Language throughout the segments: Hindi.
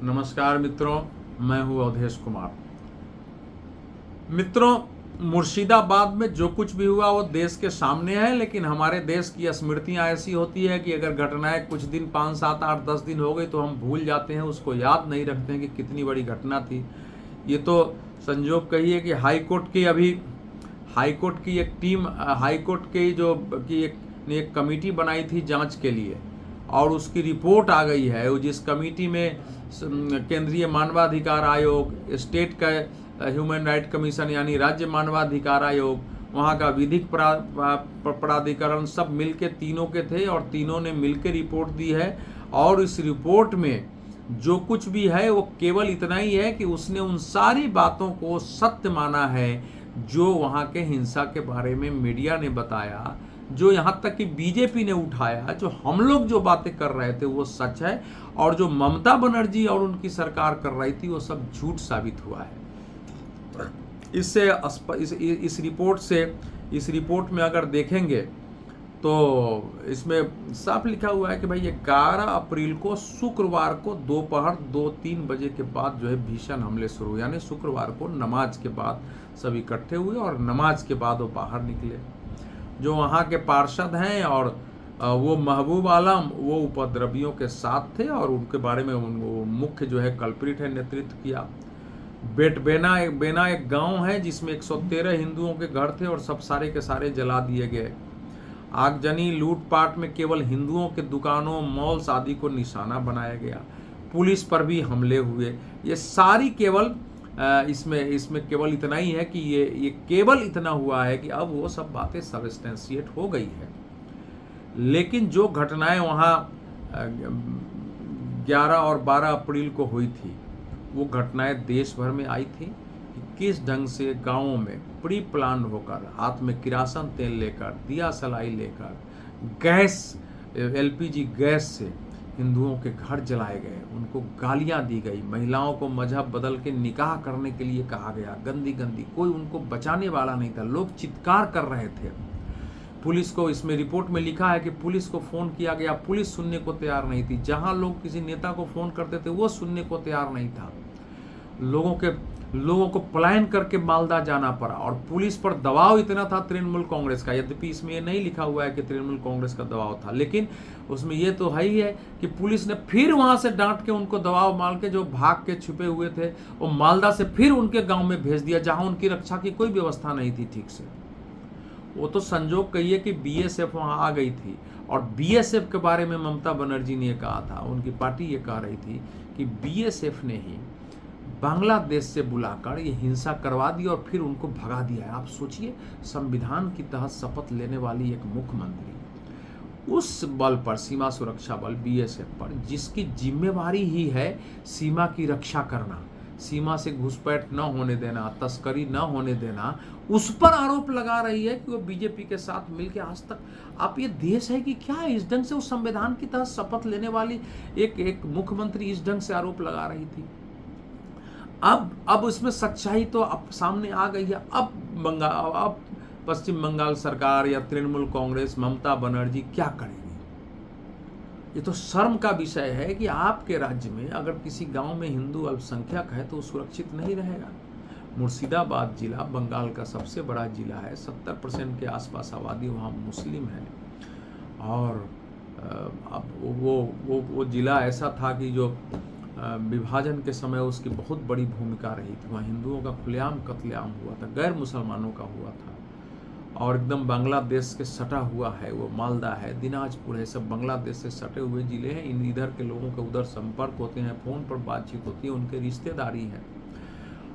नमस्कार मित्रों, मैं हूं अवधेश कुमार। मित्रों, मुर्शिदाबाद में जो कुछ भी हुआ वो देश के सामने है, लेकिन हमारे देश की स्मृतियां ऐसी होती है कि अगर घटनाएं कुछ दिन 5, 7, 8, 10 दिन हो गई तो हम भूल जाते हैं, उसको याद नहीं रखते हैं कि कितनी बड़ी घटना थी। ये तो संजोग कहिए कि हाई कोर्ट की एक टीम, हाई कोर्ट की एक कमेटी बनाई थी जांच के लिए, और उसकी रिपोर्ट आ गई है। जिस कमेटी में केंद्रीय मानवाधिकार आयोग, स्टेट का ह्यूमन राइट कमीशन यानी राज्य मानवाधिकार आयोग, वहाँ का विधिक प्राधिकरण, सब मिलके तीनों के थे और तीनों ने मिलकर रिपोर्ट दी है। और इस रिपोर्ट में जो कुछ भी है वो केवल इतना ही है कि उसने उन सारी बातों को सत्य माना है जो वहाँ के हिंसा के बारे में मीडिया ने बताया, जो यहाँ तक कि बीजेपी ने उठाया। जो हम लोग जो बातें कर रहे थे वो सच है, और जो ममता बनर्जी और उनकी सरकार कर रही थी वो सब झूठ साबित हुआ है। इस रिपोर्ट में अगर देखेंगे तो इसमें साफ लिखा हुआ है कि भाई 11 अप्रैल को शुक्रवार को दोपहर 2-3 बजे के बाद जो है भीषण हमले शुरू हुए। यानी शुक्रवार को नमाज के बाद सब इकट्ठे हुए और नमाज के बाद वो बाहर निकले। जो वहाँ के पार्षद हैं और वो महबूब आलम, वो उपद्रवियों के साथ थे और उनके बारे में मुख्य जो है कल्प्रिट है नेतृत्व किया। बेना एक गांव है जिसमें 113 हिंदुओं के घर थे और सब सारे के सारे जला दिए गए। आगजनी लूटपाट में केवल हिंदुओं के दुकानों, मॉल्स आदि को निशाना बनाया गया। पुलिस पर भी हमले हुए। ये सारी केवल इसमें केवल इतना ही है कि ये केवल इतना हुआ है कि अब वो सब बातें सबस्टेंशिएट हो गई है। लेकिन जो घटनाएं वहाँ 11 और 12 अप्रैल को हुई थी, वो घटनाएं देश भर में आई थी कि किस ढंग से गांवों में प्री प्लान होकर, हाथ में किरासन तेल लेकर, दिया सलाई लेकर, गैस, एलपीजी गैस से हिंदुओं के घर जलाए गए, उनको गालियां दी गई, महिलाओं को मजहब बदल के निकाह करने के लिए कहा गया, गंदी गंदी, कोई उनको बचाने वाला नहीं था, लोग चित्कार कर रहे थे। पुलिस को, इसमें रिपोर्ट में लिखा है कि पुलिस को फोन किया गया, पुलिस सुनने को तैयार नहीं थी। जहां लोग किसी नेता को फोन करते थे वो सुनने को तैयार नहीं था। लोगों को पलायन करके मालदा जाना पड़ा, और पुलिस पर दबाव इतना था तृणमूल कांग्रेस का। यद्यपि इसमें ये नहीं लिखा हुआ है कि तृणमूल कांग्रेस का दबाव था, लेकिन उसमें ये तो है ही है कि पुलिस ने फिर वहां से डांट के उनको दबाव मार के, जो भाग के छुपे हुए थे, वो मालदा से फिर उनके गांव में भेज दिया जहां उनकी रक्षा की कोई व्यवस्था नहीं थी ठीक से। वो तो संजोग कहिए कि बीएसएफ वहां आ गई थी, और बीएसएफ के बारे में ममता बनर्जी ने कहा था, उनकी पार्टी ये कह रही थी कि बीएसएफ ने ही बांग्लादेश से बुलाकर ये हिंसा करवा दी और फिर उनको भगा दिया है। आप सोचिए, संविधान के तहत शपथ लेने वाली एक मुख्यमंत्री, उस बल पर, सीमा सुरक्षा बल बीएसएफ पर, जिसकी जिम्मेवारी ही है सीमा की रक्षा करना, सीमा से घुसपैठ न होने देना, तस्करी न होने देना, उस पर आरोप लगा रही है कि वो बीजेपी के साथ मिलकर आज तक। आप, ये देश है कि क्या है? इस ढंग से उस संविधान की तहत शपथ लेने वाली एक मुख्यमंत्री इस ढंग से आरोप लगा रही थी। अब उसमें सच्चाई तो अब सामने आ गई है। अब पश्चिम बंगाल सरकार या तृणमूल कांग्रेस, ममता बनर्जी क्या करेगी? ये तो शर्म का विषय है कि आपके राज्य में अगर किसी गांव में हिंदू अल्पसंख्यक है तो सुरक्षित नहीं रहेगा। मुर्शिदाबाद जिला बंगाल का सबसे बड़ा जिला है, 70% के आसपास आबादी वहाँ मुस्लिम है, और अब वो जिला ऐसा था कि जो विभाजन के समय उसकी बहुत बड़ी भूमिका रही थी। वहाँ हिंदुओं का खुलेआम कत्लेआम हुआ था, गैर मुसलमानों का हुआ था, और एकदम बांग्लादेश के सटा हुआ है। वो मालदा है, दिनाजपुर है, सब बांग्लादेश से सटे हुए जिले हैं। इधर के लोगों के उधर संपर्क होते हैं, फ़ोन पर बातचीत होती है, उनके रिश्तेदारी हैं।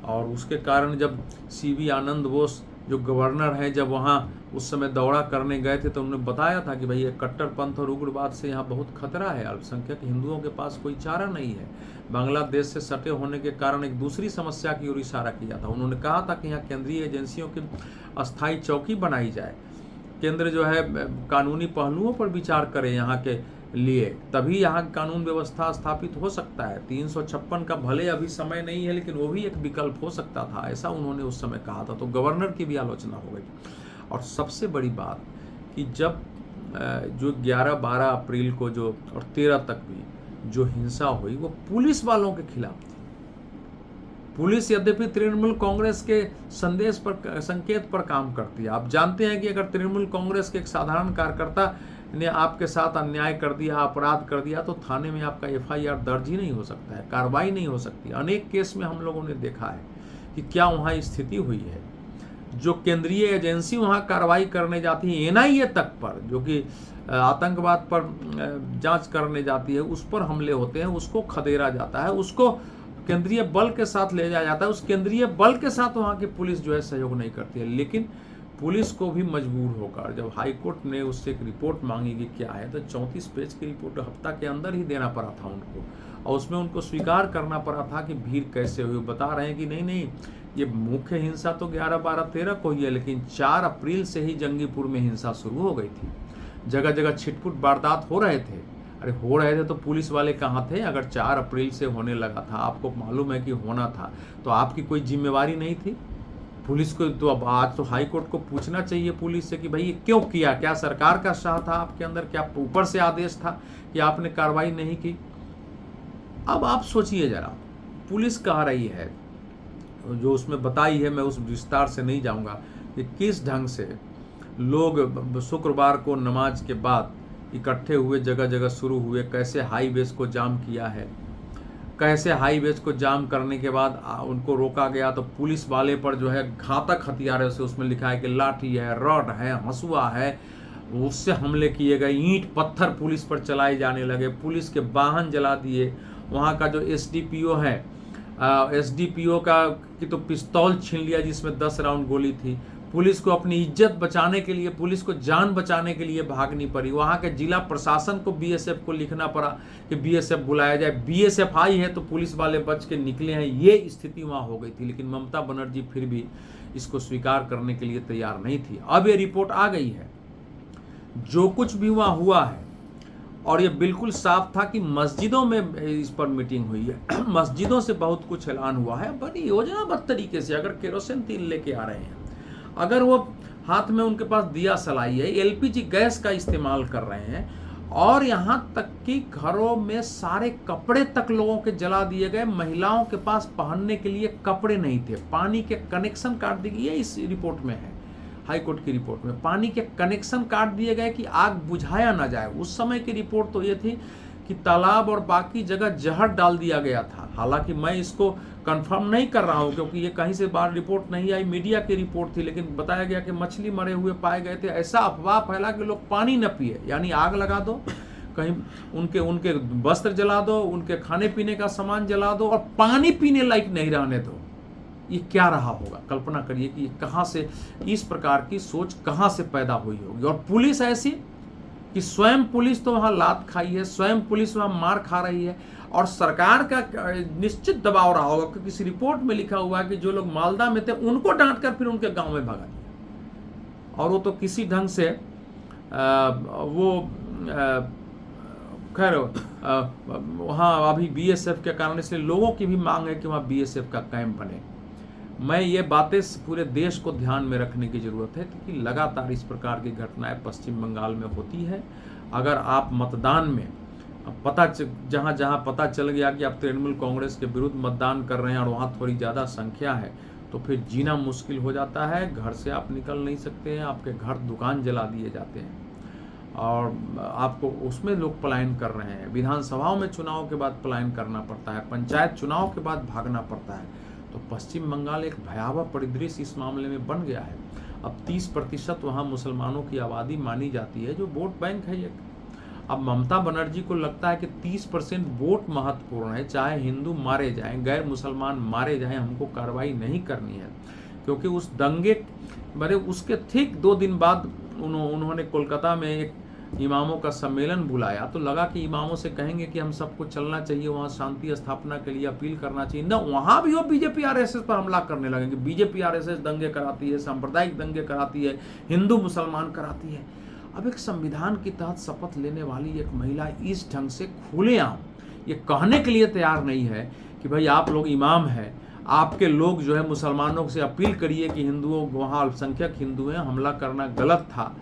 और उसके कारण जब सीवी आनंद बोस जो गवर्नर हैं, जब वहाँ उस समय दौरा करने गए थे तो उन्होंने बताया था कि भाई ये कट्टरपंथ और उग्रवाद से यहाँ बहुत खतरा है, अल्पसंख्यक हिंदुओं के पास कोई चारा नहीं है। बांग्लादेश से सटे होने के कारण एक दूसरी समस्या की ओर इशारा किया था। उन्होंने कहा था कि यहाँ केंद्रीय एजेंसियों की अस्थायी चौकी बनाई जाए, केंद्र जो है कानूनी पहलुओं पर विचार करे यहाँ के लिए, तभी यहाँ कानून व्यवस्था स्थापित हो सकता है। 356 का भले अभी समय नहीं है, लेकिन वो भी एक विकल्प हो सकता था, ऐसा उन्होंने उस समय कहा था। तो गवर्नर की भी आलोचना हो गई। और सबसे बड़ी बात कि जब जो 11-12 अप्रैल को जो, और 13 तक भी जो हिंसा हुई वो पुलिस वालों के खिलाफ थी। पुलिस यद्यपि तृणमूल कांग्रेस के संदेश पर, संकेत पर काम करती है। आप जानते हैं कि अगर तृणमूल कांग्रेस के एक साधारण कार्यकर्ता ने आपके साथ अन्याय कर दिया, अपराध कर दिया, तो थाने में आपका FIR दर्ज ही नहीं हो सकता है, कार्रवाई नहीं हो सकती। अनेक केस में हम लोगों ने देखा है कि क्या वहाँ स्थिति हुई है। जो केंद्रीय एजेंसी वहाँ कार्रवाई करने जाती है NIA तक पर, जो कि आतंकवाद पर जांच करने जाती है, उस पर हमले होते हैं, उसको खदेड़ा जाता है, उसको केंद्रीय बल के साथ ले जाया जाता है। उस केंद्रीय बल के साथ वहाँ की पुलिस जो है सहयोग नहीं करती है। लेकिन पुलिस को भी मजबूर होकर जब हाईकोर्ट ने उससे एक रिपोर्ट मांगी कि क्या है, तो 34 पेज की रिपोर्ट हफ्ता के अंदर ही देना पड़ा था उनको, और उसमें उनको स्वीकार करना पड़ा था कि भीड़ कैसे हुई। बता रहे हैं कि नहीं, ये मुख्य हिंसा तो 11, 12, 13 को ही है, लेकिन 4 अप्रैल से ही जंगीपुर में हिंसा शुरू हो गई थी। जगह जगह छिटपुट वारदात हो रहे थे। अरे हो रहे थे तो पुलिस वाले कहाँ थे? अगर 4 अप्रैल से होने लगा था, आपको मालूम है कि होना था, तो आपकी कोई जिम्मेवारी नहीं थी? पुलिस को तो अब आज तो हाई कोर्ट को पूछना चाहिए पुलिस से कि भाई ये क्यों किया, क्या सरकार का शाह था आपके अंदर, क्या ऊपर से आदेश था कि आपने कार्रवाई नहीं की? अब आप सोचिए जरा, पुलिस कह रही है, जो उसमें बताई है, मैं उस विस्तार से नहीं जाऊंगा कि किस ढंग से लोग शुक्रवार को नमाज के बाद इकट्ठे हुए, जगह जगह शुरू हुए, कैसे हाईवेज को जाम किया है, कैसे हाईवेज को जाम करने के बाद उनको रोका गया तो पुलिस वाले पर जो है घातक हथियारों से, उसमें लिखा है कि लाठी है, रॉड है, हंसुआ है, उससे हमले किए गए। ईंट पत्थर पुलिस पर चलाए जाने लगे, पुलिस के वाहन जला दिए। वहाँ का जो SDPO है, SDPO का की तो पिस्तौल छीन लिया जिसमें 10 राउंड गोली थी। पुलिस को अपनी इज्जत बचाने के लिए, पुलिस को जान बचाने के लिए भागनी पड़ी। वहाँ के जिला प्रशासन को BSF को लिखना पड़ा कि BSF बुलाया जाए। BSF आई है तो पुलिस वाले बच के निकले हैं, ये स्थिति वहाँ हो गई थी। लेकिन ममता बनर्जी फिर भी इसको स्वीकार करने के लिए तैयार नहीं थी। अब ये रिपोर्ट आ गई है, जो कुछ भी वहाँ हुआ है, और ये बिल्कुल साफ था कि मस्जिदों में इस पर मीटिंग हुई है। मस्जिदों से बहुत कुछ ऐलान हुआ है, बड़ी योजनाबद्ध तरीके से। अगर केरोसिन तेल लेके आ रहे हैं, अगर वो हाथ में उनके पास दिया सलाई है, LPG गैस का इस्तेमाल कर रहे हैं, और यहाँ तक कि घरों में सारे कपड़े तक लोगों के जला दिए गए। महिलाओं के पास पहनने के लिए कपड़े नहीं थे, पानी के कनेक्शन काट दिए गए। इस रिपोर्ट में है, हाईकोर्ट की रिपोर्ट में पानी के कनेक्शन काट दिए गए कि आग बुझाया ना जाए। उस समय की रिपोर्ट तो ये थी कि तालाब और बाकी जगह जहर डाल दिया गया था। हालांकि मैं इसको कंफर्म नहीं कर रहा हूं, क्योंकि ये कहीं से बाहर रिपोर्ट नहीं आई, मीडिया की रिपोर्ट थी। लेकिन बताया गया कि मछली मरे हुए पाए गए थे। ऐसा अफवाह फैला कि लोग पानी न पिए, यानी आग लगा दो, कहीं उनके वस्त्र जला दो, उनके खाने पीने का सामान जला दो, और पानी पीने लायक नहीं रहने दो। ये क्या रहा होगा? कल्पना करिए कि कहाँ से इस प्रकार की सोच कहाँ से पैदा हुई होगी। और पुलिस ऐसी कि स्वयं पुलिस तो वहाँ लात खाई है, स्वयं पुलिस वहाँ मार खा रही है, और सरकार का निश्चित दबाव रहा होगा, क्योंकि इस रिपोर्ट में लिखा हुआ है कि जो लोग मालदा में थे उनको डांट कर फिर उनके गांव में भगा दिया। और वो तो किसी ढंग से खैर वहाँ अभी BSF के कारण, इसलिए लोगों की भी मांग है कि वहाँ BSF का कैंप बने। मैं ये बातें पूरे देश को ध्यान में रखने की ज़रूरत है, क्योंकि लगातार इस प्रकार की घटनाएं पश्चिम बंगाल में होती है। अगर आप मतदान में जहाँ जहाँ पता चल गया कि आप तृणमूल कांग्रेस के विरुद्ध मतदान कर रहे हैं और वहाँ थोड़ी ज़्यादा संख्या है, तो फिर जीना मुश्किल हो जाता है। घर से आप निकल नहीं सकते हैं, आपके घर दुकान जला दिए जाते हैं, और आपको उसमें लोग पलायन कर रहे हैं। विधानसभाओं में चुनाव के बाद पलायन करना पड़ता है, पंचायत चुनाव के बाद भागना पड़ता है। तो पश्चिम बंगाल एक भयावह परिदृश्य इस मामले में बन गया है। अब 30% वहाँ मुसलमानों की आबादी मानी जाती है, जो वोट बैंक है एक। अब ममता बनर्जी को लगता है कि 30% वोट महत्वपूर्ण है, चाहे हिंदू मारे जाएं, गैर मुसलमान मारे जाएं, हमको कार्रवाई नहीं करनी है। क्योंकि उस दंगे उसके ठीक 2 दिन बाद उन्होंने कोलकाता में एक इमामों का सम्मेलन बुलाया, तो लगा कि इमामों से कहेंगे कि हम सबको चलना चाहिए, वहाँ शांति स्थापना के लिए अपील करना चाहिए। न, वहाँ भी वो BJP RSS पर हमला करने लगेंगे। BJP RSS दंगे कराती है, सांप्रदायिक दंगे कराती है, हिंदू मुसलमान कराती है। अब एक संविधान के तहत शपथ लेने वाली एक महिला इस ढंग से खुलेआम ये कहने के लिए तैयार नहीं है कि भाई आप लोग इमाम हैं, आपके लोग जो है मुसलमानों से अपील करिए कि हिंदुओं, वहाँ अल्पसंख्यक हिंदू हैं, हमला करना गलत था।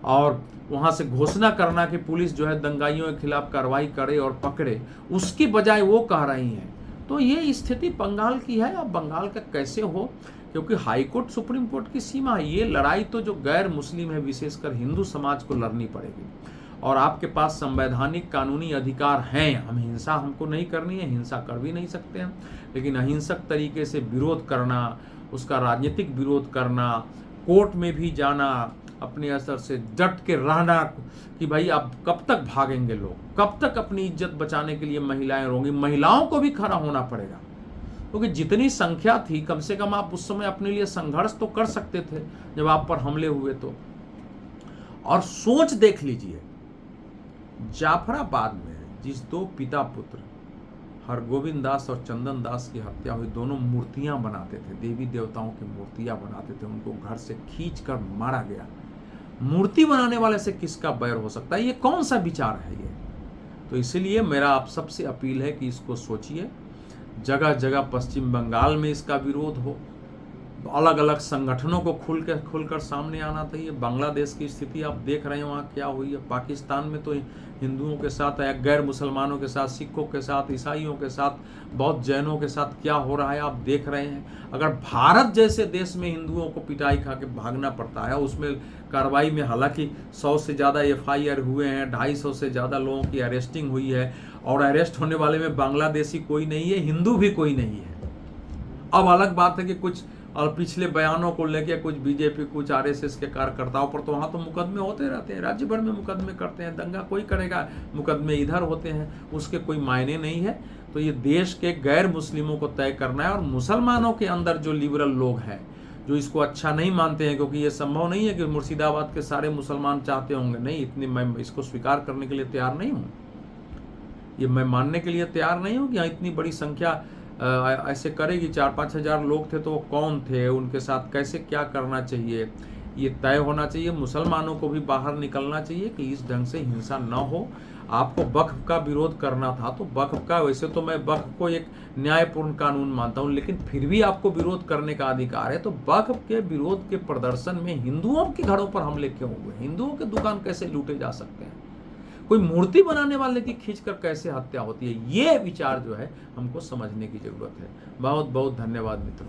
और वहाँ से घोषणा करना कि पुलिस जो है दंगाइयों के खिलाफ कार्रवाई करे और पकड़े, उसकी बजाय वो कह रही हैं। तो ये स्थिति बंगाल की है। अब बंगाल का कैसे हो, क्योंकि हाई कोर्ट सुप्रीम कोर्ट की सीमा है। ये लड़ाई तो जो गैर मुस्लिम है, विशेषकर हिंदू समाज को लड़नी पड़ेगी। और आपके पास संवैधानिक कानूनी अधिकार हैं। हम हिंसा हमको नहीं करनी है, हिंसा कर भी नहीं सकते हैं, लेकिन अहिंसक तरीके से विरोध करना, उसका राजनीतिक विरोध करना, कोर्ट में भी जाना, अपने असर से डट के रहना कि भाई अब कब तक भागेंगे लोग, कब तक अपनी इज्जत बचाने के लिए महिलाएं रोंगी। महिलाओं को भी खड़ा होना पड़ेगा, क्योंकि जितनी संख्या थी, कम से कम आप उस समय अपने लिए संघर्ष तो कर सकते थे जब आप पर हमले हुए तो। और सोच देख लीजिए, जाफराबाद में जिस दो पिता पुत्र हरगोविंद दास और चंदन दास की हत्या हुई, दोनों मूर्तियां बनाते थे, देवी देवताओं की मूर्तियां बनाते थे, उनको घर से खींचकर मारा गया। मूर्ति बनाने वाले से किसका बैर हो सकता है? ये कौन सा विचार है ये? तो इसलिए मेरा आप सबसे अपील है कि इसको सोचिए। जगह जगह पश्चिम बंगाल में इसका विरोध हो, अलग अलग संगठनों को खुलकर सामने आना चाहिए। बांग्लादेश की स्थिति आप देख रहे हैं वहाँ क्या हुई है। पाकिस्तान में तो हिंदुओं के साथ, गैर मुसलमानों के साथ, सिखों के साथ, ईसाइयों के साथ, बौद्ध जैनों के साथ क्या हो रहा है आप देख रहे हैं। अगर भारत जैसे देश में हिंदुओं को पिटाई खा के भागना पड़ता है, उसमें कार्रवाई में हालांकि 100 से ज़्यादा FIR हुए हैं, 250 से ज़्यादा लोगों की अरेस्टिंग हुई है, और अरेस्ट होने वाले में बांग्लादेशी कोई नहीं है, हिंदू भी कोई नहीं है। अब अलग बात है कि कुछ और पिछले बयानों को लेकर कुछ बीजेपी, कुछ RSS के कार्यकर्ताओं पर तो वहाँ तो मुकदमे होते रहते हैं, राज्य भर में मुकदमे करते हैं, दंगा कोई करेगा, मुकदमे इधर होते हैं, उसके कोई मायने नहीं है। तो ये देश के गैर मुस्लिमों को तय करना है, और मुसलमानों के अंदर जो लिबरल लोग हैं जो इसको अच्छा नहीं मानते हैं, क्योंकि ये संभव नहीं है कि मुर्शिदाबाद के सारे मुसलमान चाहते होंगे, नहीं, इतनी मैं इसको स्वीकार करने के लिए तैयार नहीं हूँ, ये मैं मानने के लिए तैयार नहीं हूँ कि यहाँ इतनी बड़ी संख्या ऐसे करेगी। 4-5 हज़ार लोग थे तो वो कौन थे, उनके साथ कैसे क्या करना चाहिए, ये तय होना चाहिए। मुसलमानों को भी बाहर निकलना चाहिए कि इस ढंग से हिंसा न हो। आपको वक्फ का विरोध करना था तो वक्फ का, वैसे तो मैं वक्फ को एक न्यायपूर्ण कानून मानता हूँ, लेकिन फिर भी आपको विरोध करने का अधिकार है। तो वक्फ के विरोध के प्रदर्शन में हिंदुओं के घरों पर हमले क्यों हुए, हिंदुओं के दुकान कैसे लूटे जा सकते हैं, कोई मूर्ति बनाने वाले की खींचकर कैसे हत्या होती है, ये विचार जो है हमको समझने की जरूरत है। बहुत बहुत धन्यवाद मित्रों।